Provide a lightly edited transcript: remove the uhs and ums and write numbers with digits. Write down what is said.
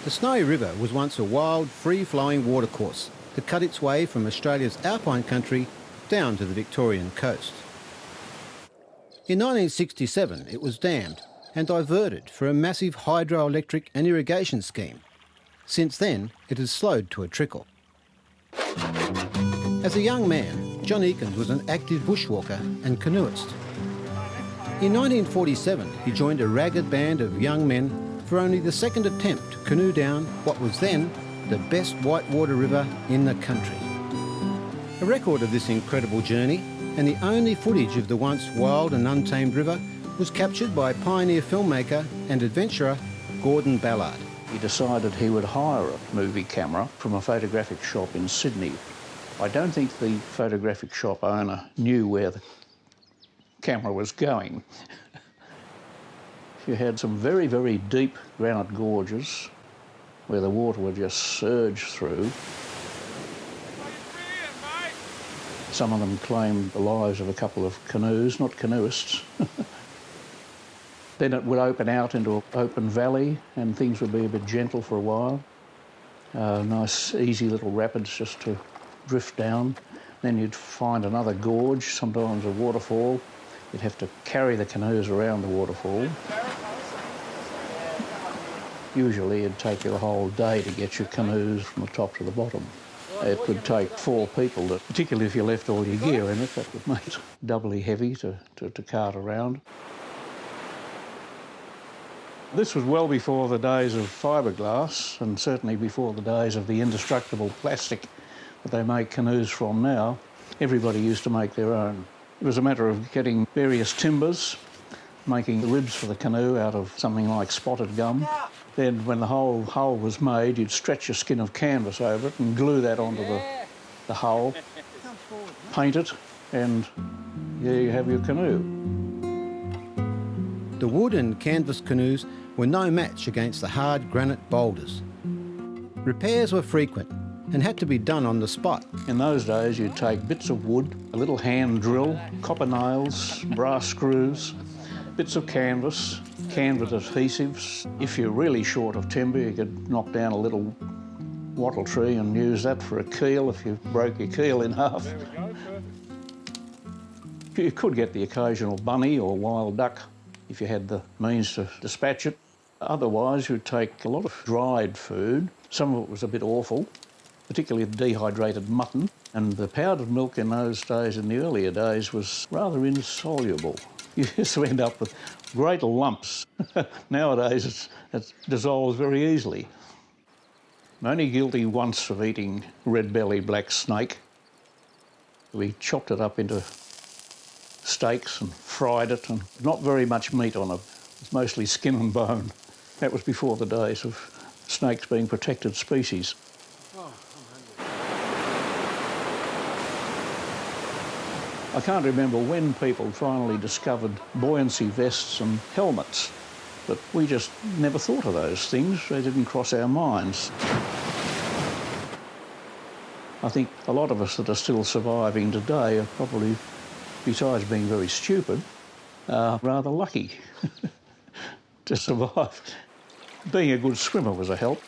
The Snowy River was once a wild, free-flowing watercourse that cut its way from Australia's alpine country down to the Victorian coast. In 1967, it was dammed and diverted for a massive hydroelectric and irrigation scheme. Since then, it has slowed to a trickle. As a young man, John Ekins was an active bushwalker and canoeist. In 1947, he joined a ragged band of young men for only the second attempt to canoe down what was then the best whitewater river in the country. A record of this incredible journey and the only footage of the once wild and untamed river was captured by pioneer filmmaker and adventurer Gordon Ballard. He decided he would hire a movie camera from a photographic shop in Sydney. I don't think the photographic shop owner knew where the camera was going. You had some very, very deep granite gorges where the water would just surge through. Some of them claimed the lives of a couple of canoes, not canoeists. Then it would open out into an open valley and things would be a bit gentle for a while. Nice, easy little rapids just to drift down. Then you'd find another gorge, sometimes a waterfall. You'd have to carry the canoes around the waterfall. Usually it'd take you a whole day to get your canoes from the top to the bottom. It would take 4 people, particularly if you left all your gear in it, that would make it doubly heavy to cart around. This was well before the days of fiberglass and certainly before the days of the indestructible plastic that they make canoes from now. Everybody used to make their own. It was a matter of getting various timbers, making the ribs for the canoe out of something like spotted gum. Then when the whole hull was made, you'd stretch a skin of canvas over it and glue that onto the hull, paint it, and there you have your canoe. The wood and canvas canoes were no match against the hard granite boulders. Repairs were frequent and had to be done on the spot. In those days, you'd take bits of wood, a little hand drill, copper nails, brass screws, bits of canvas, canvas adhesives. If you're really short of timber, you could knock down a little wattle tree and use that for a keel if you broke your keel in half. There we go, perfect. You could get the occasional bunny or wild duck if you had the means to dispatch it. Otherwise, you'd take a lot of dried food. Some of it was a bit awful, particularly the dehydrated mutton. And the powdered milk in those days, in the earlier days, was rather insoluble. You used to end up with great lumps. Nowadays, it dissolves very easily. I'm only guilty once of eating red-belly black snake. We chopped it up into steaks and fried it, and not very much meat on it. It's mostly skin and bone. That was before the days of snakes being protected species. I can't remember when people finally discovered buoyancy vests and helmets, but we just never thought of those things. They didn't cross our minds. I think a lot of us that are still surviving today are probably, besides being very stupid, rather lucky to survive. Being a good swimmer was a help.